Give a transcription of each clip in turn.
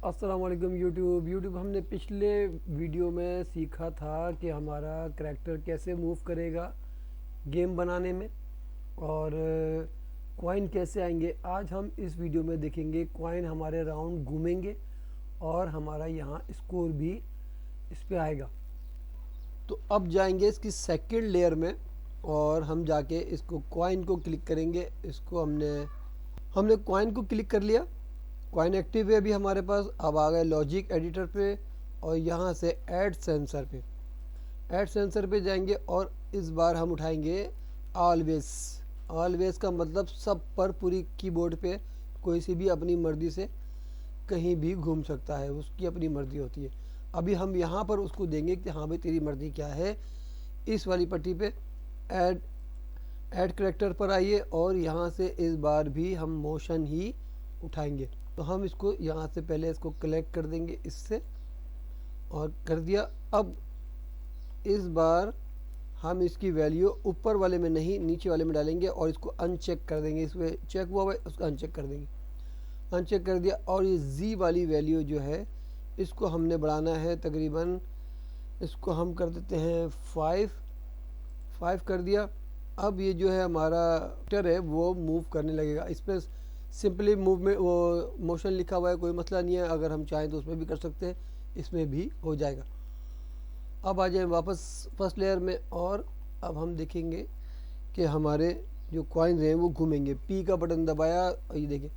अस्सलाम वालेकुम यूट्यूब हमने पिछले वीडियो में सीखा था कि हमारा करैक्टर कैसे मूव करेगा गेम बनाने में और कॉइन कैसे आएंगे। आज हम इस वीडियो में देखेंगे कॉइन हमारे राउंड घूमेंगे और हमारा यहाँ स्कोर भी इस पे आएगा। तो अब जाएंगे इसकी सेकंड लेयर में और हम जाके इसको कॉइन को क्लिक करेंगे। इसको हमने कॉइन को क्लिक कर लिया। कॉइन एक्टिव है अभी हमारे पास। अब आ गए लॉजिक एडिटर पे और यहाँ से ऐड सेंसर पे। ऐड सेंसर पे जाएंगे और इस बार हम उठाएंगे ऑलवेज। ऑलवेज का मतलब सब पर, पूरी कीबोर्ड पे कोई सी भी अपनी मर्ज़ी से कहीं भी घूम सकता है, उसकी अपनी मर्ज़ी होती है। अभी हम यहाँ पर उसको देंगे कि हाँ भाई तेरी मर्ज़ी क्या है। इस वाली पट्टी पे ऐड ऐड करैक्टर पर आइए और यहाँ से इस बार भी हम मोशन ही उठाएंगे। तो हम इसको यहाँ से पहले इसको कलेक्ट कर देंगे इससे और कर दिया। अब इस बार हम इसकी वैल्यू ऊपर वाले में नहीं नीचे वाले में डालेंगे और इसको अनचेक कर देंगे। इसमें चेक हुआ है उसको अनचेक कर देंगे। अनचेक कर दिया और ये जी वाली वैल्यू जो है इसको हमने बढ़ाना है तकरीबन, इसको हम कर देते हैं 5 कर दिया। अब ये जो है हमारा एक्टर है वो मूव करने लगेगा। इस पर सिंपली मूव में वो मोशन लिखा हुआ है, कोई मसला नहीं है। अगर हम चाहें तो उसमें भी कर सकते हैं, इसमें भी हो जाएगा। अब आ जाए वापस फर्स्ट लेयर में और अब हम देखेंगे कि हमारे जो कॉइन हैं वो घूमेंगे। पी का बटन दबाया और ये देखिए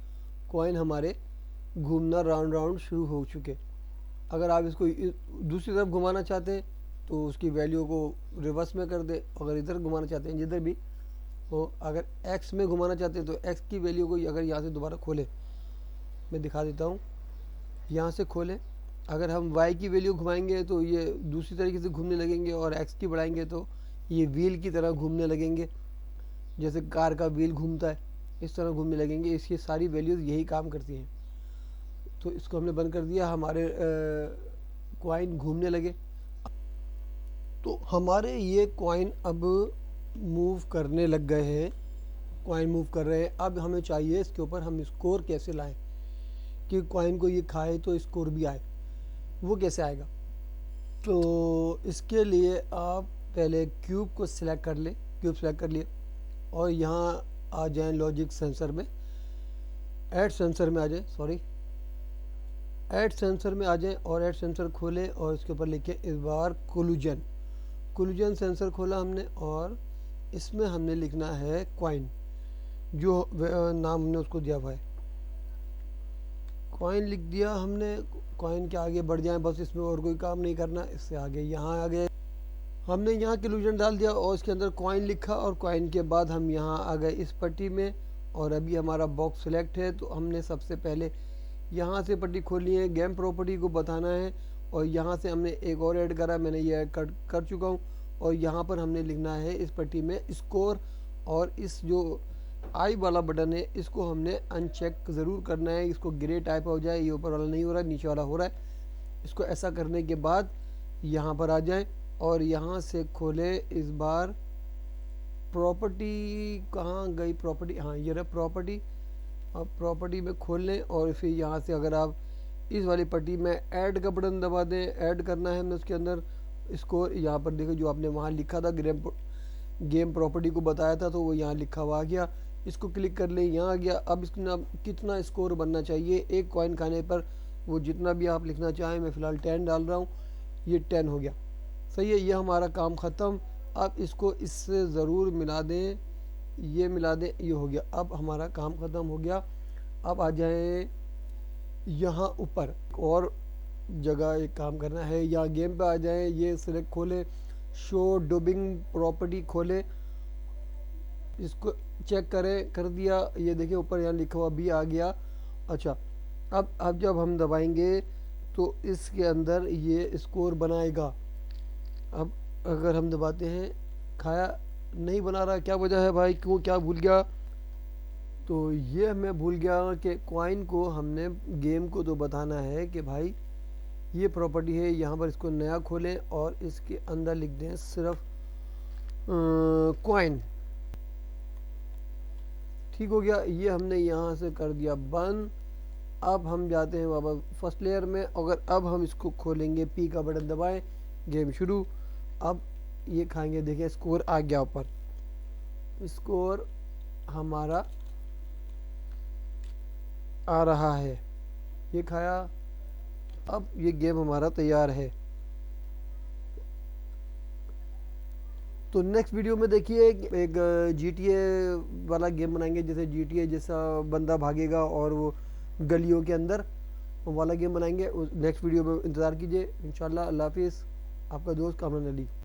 कॉइन हमारे घूमना राउंड राउंड शुरू हो चुके। अगर आप इसको दूसरी तरफ घुमाना चाहते हैं तो उसकी वैल्यू को रिवर्स में कर दे। अगर इधर घुमाना चाहते हैं जिधर भी तो अगर एक्स में घुमाना चाहते हैं तो एक्स की वैल्यू को अगर यहाँ से दोबारा खोलें, मैं दिखा देता हूँ, यहाँ से खोलें। अगर हम वाई की वैल्यू घुमाएंगे तो ये दूसरी तरीके से घूमने लगेंगे और एक्स की बढ़ाएंगे तो ये व्हील की तरह घूमने लगेंगे, जैसे कार का व्हील घूमता है इस तरह घूमने लगेंगे। इसकी सारी वैल्यूज़ यही काम करती हैं। तो इसको हमने बंद कर दिया, हमारे कॉइन घूमने लगे। तो हमारे ये कॉइन अब मूव करने लग गए हैं, कॉइन मूव कर रहे हैं। अब हमें चाहिए इसके ऊपर हम स्कोर कैसे लाएं कि कॉइन को ये खाए तो स्कोर भी आए। वो कैसे आएगा? तो इसके लिए आप पहले क्यूब को सिलेक्ट कर लें। क्यूब सेलेक्ट कर लिए और यहाँ आ जाएं लॉजिक सेंसर में, ऐड सेंसर में आ जाए, सॉरी ऐड सेंसर में आ जाएं और ऐड सेंसर खोलें और इसके ऊपर लिखे इस बार कोलिजन सेंसर खोला हमने और इसमें हमने लिखना है कॉइन, जो नाम हमने उसको दिया हुआ है। कॉइन लिख दिया हमने। कॉइन के आगे बढ़ जाएं बस, इसमें और कोई काम नहीं करना। इससे आगे यहाँ आ गए, हमने यहाँ कोलिजन डाल दिया और इसके अंदर कॉइन लिखा और कॉइन के बाद हम यहाँ आ गए इस पट्टी में और अभी हमारा बॉक्स सिलेक्ट है। तो हमने सबसे पहले यहाँ से पट्टी खोलनी है, गेम प्रॉपर्टी को बताना है और यहाँ से हमने एक और ऐड करा, मैंने ये ऐड कर चुका हूँ। और यहाँ पर हमने लिखना है इस पट्टी में स्कोर और इस जो आई वाला बटन है इसको हमने अनचेक ज़रूर करना है। इसको ग्रे टाइप हो जाए, ये ऊपर वाला नहीं हो रहा है, नीचे वाला हो रहा है। इसको ऐसा करने के बाद यहाँ पर आ जाएं और यहाँ से खोले इस बार प्रॉपर्टी। कहाँ गई प्रॉपर्टी? हाँ ये रहा प्रॉपर्टी। अब प्रॉपर्टी में खोल लें और फिर यहाँ से अगर आप इस वाली पट्टी में ऐड का बटन दबा दें, ऐड करना है हमने उसके अंदर स्कोर। यहाँ पर देखो जो आपने वहाँ लिखा था गेम प्रॉपर्टी को बताया था तो वो यहाँ लिखा हुआ आ गया। इसको क्लिक कर लें, यहाँ आ गया। अब इसका कितना स्कोर बनना चाहिए एक कॉइन खाने पर, वो जितना भी आप लिखना चाहें। मैं फ़िलहाल 10 डाल रहा हूँ, ये 10 हो गया। सही है, ये हमारा काम ख़त्म। अब इसको इससे ज़रूर मिला दें, ये मिला दें, ये हो गया। अब हमारा काम ख़त्म हो गया। अब आ जाए यहाँ ऊपर और जगह एक काम करना है, यहाँ गेम पे आ जाएं, ये सिलेक्ट खोलें, शो डबिंग प्रॉपर्टी खोलें, इसको चेक करें। कर दिया, ये देखिए ऊपर यहाँ लिखा हुआ भी आ गया। अच्छा, अब जब हम दबाएंगे तो इसके अंदर ये स्कोर बनाएगा। अब अगर हम दबाते हैं, खाया नहीं बना रहा, क्या वजह है भाई, क्यों, क्या भूल गया? तो ये मैं भूल गया कि कॉइन को हमने गेम को तो बताना है कि भाई ये प्रॉपर्टी है। यहाँ पर इसको नया खोलें और इसके अंदर लिख दें सिर्फ कॉइन। ठीक हो गया, ये हमने यहाँ से कर दिया बंद। अब हम जाते हैं वापस फर्स्ट लेयर में। अगर अब हम इसको खोलेंगे, पी का बटन दबाएं, गेम शुरू। अब ये खाएंगे, देखिए स्कोर आ गया ऊपर, स्कोर हमारा आ रहा है, ये खाया। अब ये गेम हमारा तैयार है। तो नेक्स्ट वीडियो में देखिए एक GTA वाला गेम बनाएंगे, जैसे GTA जैसा बंदा भागेगा और वो गलियों के अंदर वाला गेम बनाएंगे। नेक्स्ट वीडियो में इंतज़ार कीजिए। इंशाल्लाह। अल्लाह हाफिज़। आपका दोस्त कामरान अली।